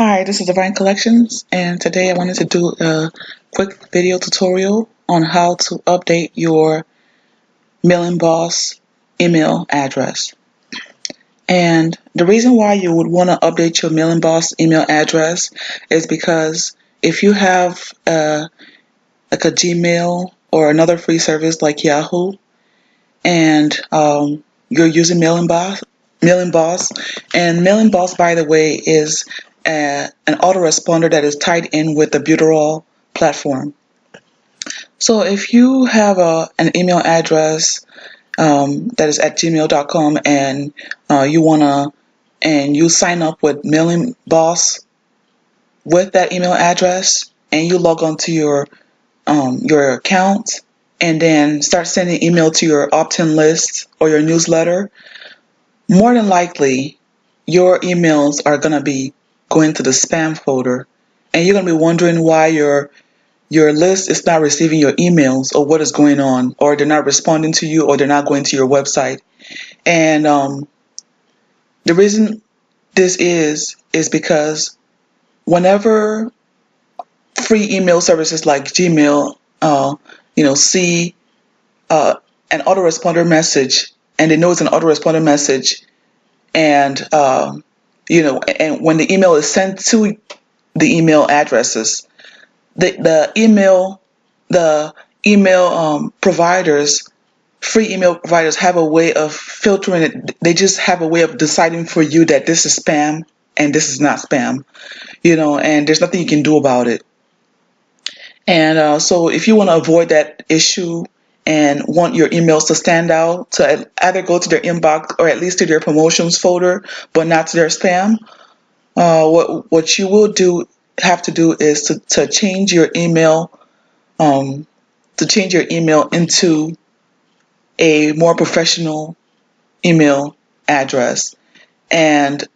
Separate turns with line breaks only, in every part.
Hi, this is Divine Collections, and today I wanted to do a quick video tutorial on how to update your Mailingboss email address. And the reason why you would want to update your Mailingboss email address is because if you have like a Gmail or another free service like Yahoo, and you're using Mailingboss, and Mailingboss, by the way, is an autoresponder that is tied in with the Buterol platform. So if you have an email address that is at gmail.com and you sign up with Mailingboss with that email address, and you log on to your account and then start sending email to your opt-in list or your newsletter, more than likely your emails are going to be going to the spam folder, and you're going to be wondering why your list is not receiving your emails, or what is going on, or they're not responding to you, or they're not going to your website. And the reason this is because whenever free email services like Gmail see an autoresponder message, and they know it's an autoresponder message, and and when the email is sent to the email addresses, the email providers, free email providers, have a way of filtering it. They just have a way of deciding for you that this is spam and this is not spam, and there's nothing you can do about it. And so if you want to avoid that issue and want your emails to stand out, to either go to their inbox or at least to their promotions folder, but not to their spam, what you will have to do is to change your email into a more professional email address. And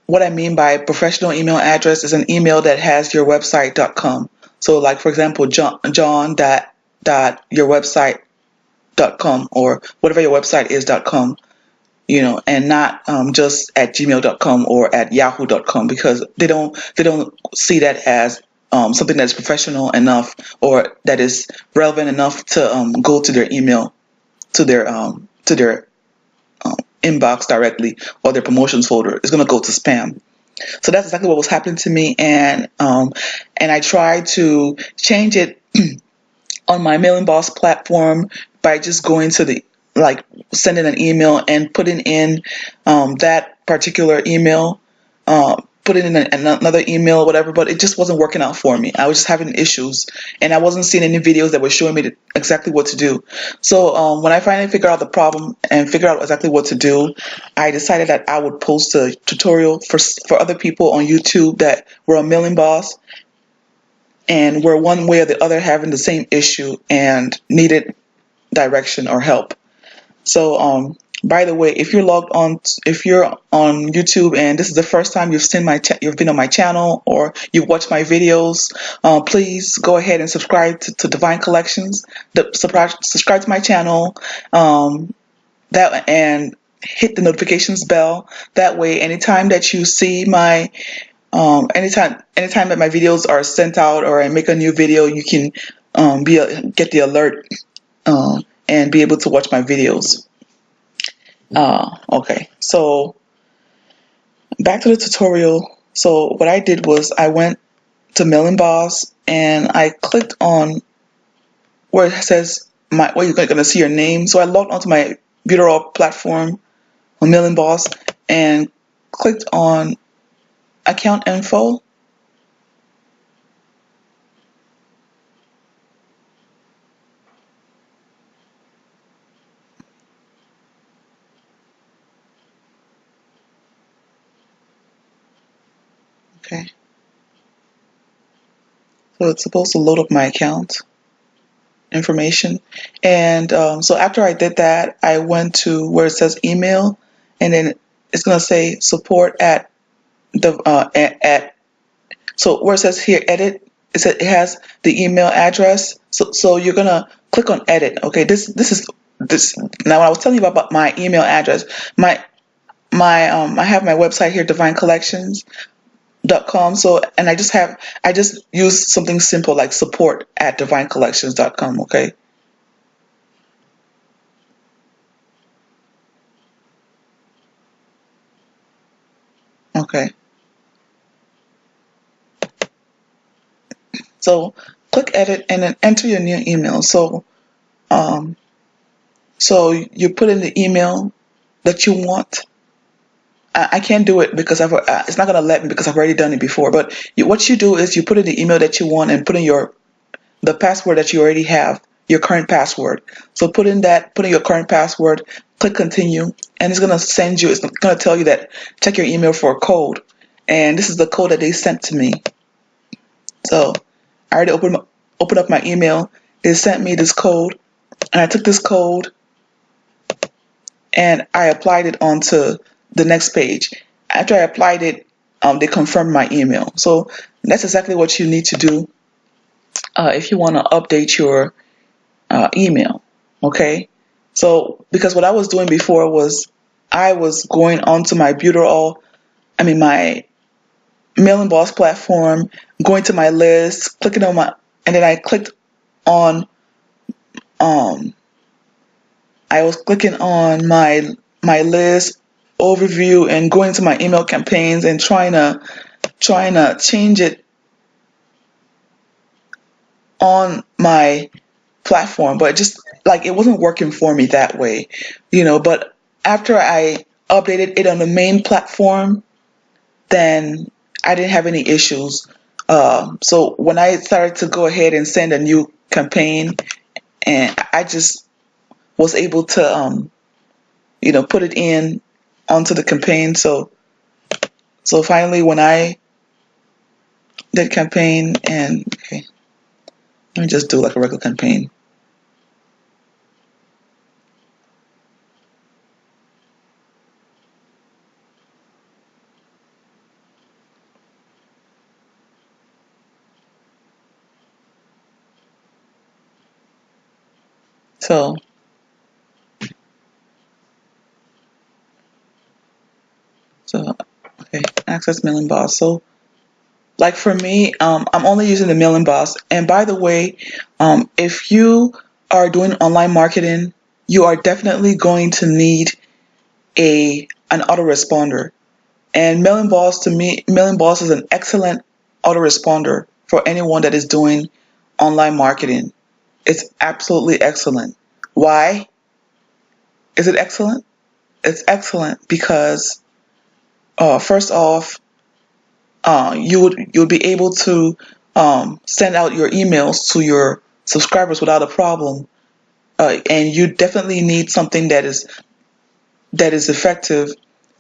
what I mean by professional email address is an email that has your website.com. So, like, for example, john.yourwebsite.com, or whatever your website is.com, and not just at gmail.com or at yahoo.com, because they don't see that as something that's professional enough, or that is relevant enough to go to their email, to their inbox directly, or their promotions folder. It's going to go to spam. So that's exactly what was happening to me, and I tried to change it on my Mailingboss platform by just going to sending an email and putting in that particular email, putting in another email, whatever, but it just wasn't working out for me. I was just having issues, and I wasn't seeing any videos that were showing me exactly what to do. So when I finally figured out the problem and figured out exactly what to do, I decided that I would post a tutorial for other people on YouTube that were on Mailingboss and were one way or the other having the same issue and needed direction or help. So by the way, if you're on YouTube and this is the first time you've been on my channel, or you've watched my videos, please go ahead and subscribe to Divine Collections. Subscribe to my channel, and hit the notifications bell. That way, anytime that you see anytime that my videos are sent out, or I make a new video, you can get the alert and be able to watch my videos. Okay, so back to the tutorial. So what I did was I went to Mailingboss and I clicked on where it says where you're going to see your name. So I logged onto my Buterol platform on Mailingboss and clicked on account info. Okay. So it's supposed to load up my account information. And so after I did that, I went to where it says email, and then it's going to say support at so where it says here edit, it has the email address. So you're going to click on edit. Okay, this is now when I was telling you about my email address, I have my website here, Divine Collections. .com. So, and I just use something simple like support at divinecollections.com. Okay. Okay. So click edit and then enter your new email. Um, so you put in the email that you want. I can't do it because it's not going to let me because I've already done it before. But what you do is you put in the email that you want and put in the password that you already have, your current password. So put in your current password, click continue, and it's going to tell you that check your email for a code. And this is the code that they sent to me. So I already opened up my email. They sent me this code, and I took this code and I applied it onto the next page. After I applied it, they confirmed my email. So that's exactly what you need to do if you want to update your email. Okay. So because what I was doing before was I was going onto my Mailingboss platform, going to my list, and then on, um, I was clicking on my list overview and going to my email campaigns and trying to change it on my platform, but just like it wasn't working for me that way, But after I updated it on the main platform, then I didn't have any issues. So when I started to go ahead and send a new campaign, and I just was able to, put it in onto the campaign. So finally, when I did campaign, and okay, let me just do like a regular campaign. So so okay, access Mailingboss. So like for me, I'm only using the Mailingboss. And by the way, if you are doing online marketing, you are definitely going to need an autoresponder. And Mailingboss is an excellent autoresponder for anyone that is doing online marketing. It's absolutely excellent. Why is it excellent? It's excellent because first off, you'll be able to send out your emails to your subscribers without a problem. And you definitely need something that is effective.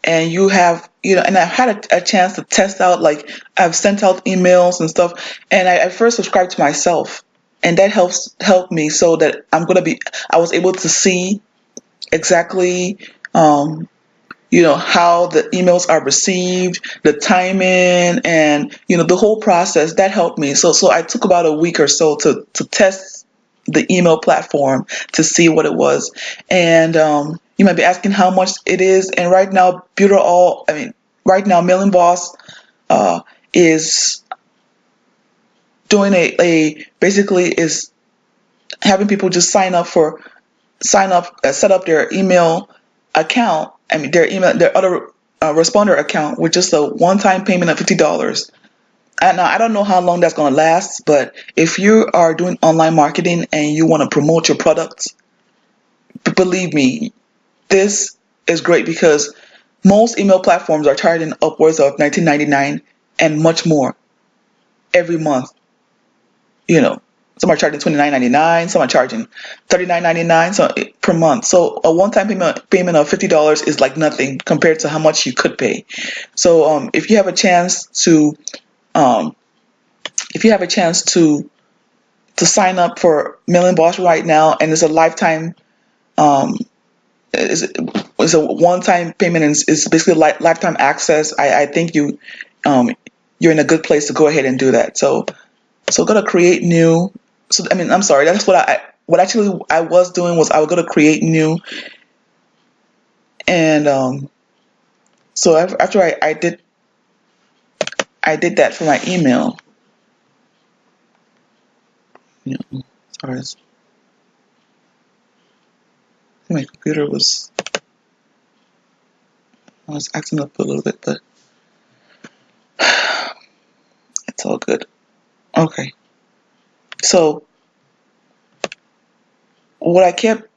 And and I've had a chance to test out, like I've sent out emails and stuff, and I first subscribed to myself, and that helped me so that I was able to see exactly how the emails are received, the timing, and the whole process. That helped me. So I took about a week or so to test the email platform to see what it was. And you might be asking how much it is. And right now Mailing Boss is doing basically is having people just set up their email account. Their other responder account with just a one-time payment of $50. And now I don't know how long that's going to last, but if you are doing online marketing and you want to promote your products, believe me, this is great because most email platforms are charging upwards of $19.99 and much more every month. You know, some are charging $29.99, some are charging $39.99 per month. So a one-time payment of $50 is like nothing compared to how much you could pay. So if you have a chance to um, sign up for Mailingboss right now, and it's a lifetime um, it's a one-time payment, and it's basically lifetime access. I think um, you're in a good place to go ahead and do that. So go to create new. So I'm sorry. That's what actually I was doing was I would go to create new, and so after I did that for my email. Sorry, my computer was acting up a little bit, but it's all good. Okay, so what I kept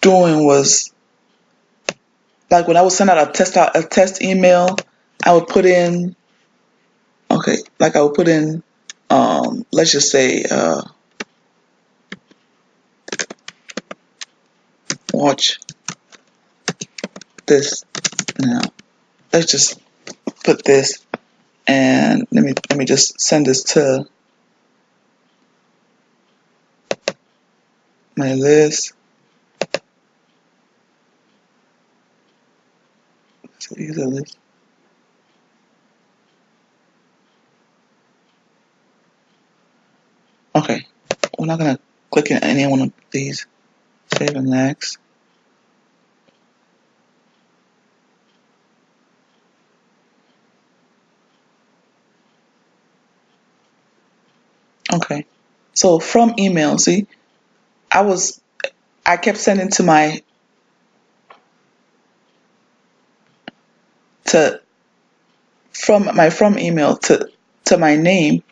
doing was, like, when I would send out a test email, I would put in, okay, like I would put in, let's just say, watch this now. Let's just put this, and let me just send this to my list. So use a list. Okay, we're not gonna click in any one of these. Save and next. Okay, so from email, see, I kept sending to my to from email to my name,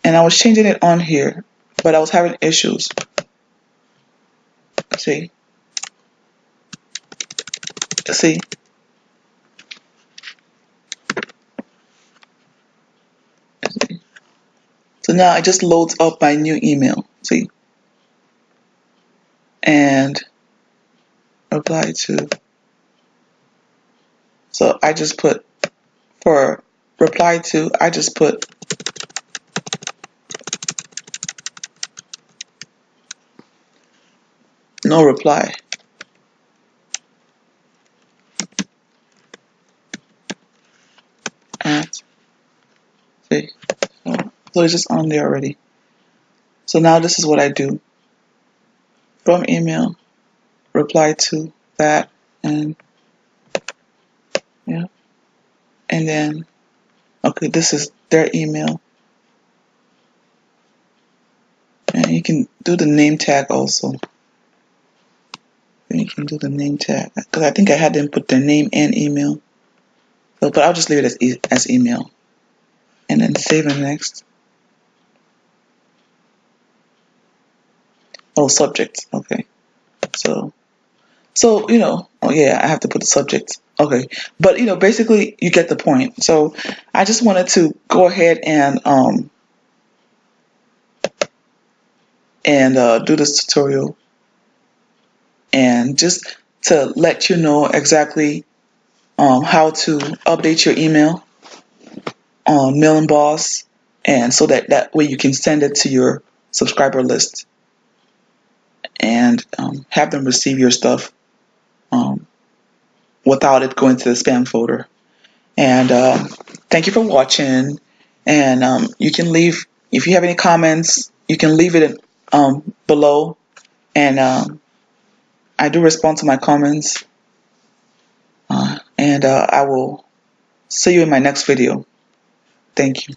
and I was changing it on here, but I was having issues. See, see, so now it just loads up my new email. See, and reply to. So I just put, for reply to, I just put no reply. At, see, so it's just on there already. So now this is what I do. From email, reply to that, and yeah, and then, okay, this is their email. And you can do the name tag also. You can do the name tag, because I think I had them put their name and email. So, but I'll just leave it as email. And then save and next. Oh, subject. Okay. So oh yeah, I have to put the subject. Okay. But basically you get the point. So I just wanted to go ahead and do this tutorial, and just to let you know exactly how to update your email on Mailingboss, and so that way you can send it to your subscriber list and have them receive your stuff um, without it going to the spam folder. And thank you for watching. And you can leave, if you have any comments, you can leave it below. And I do respond to my comments. And I will see you in my next video. Thank you.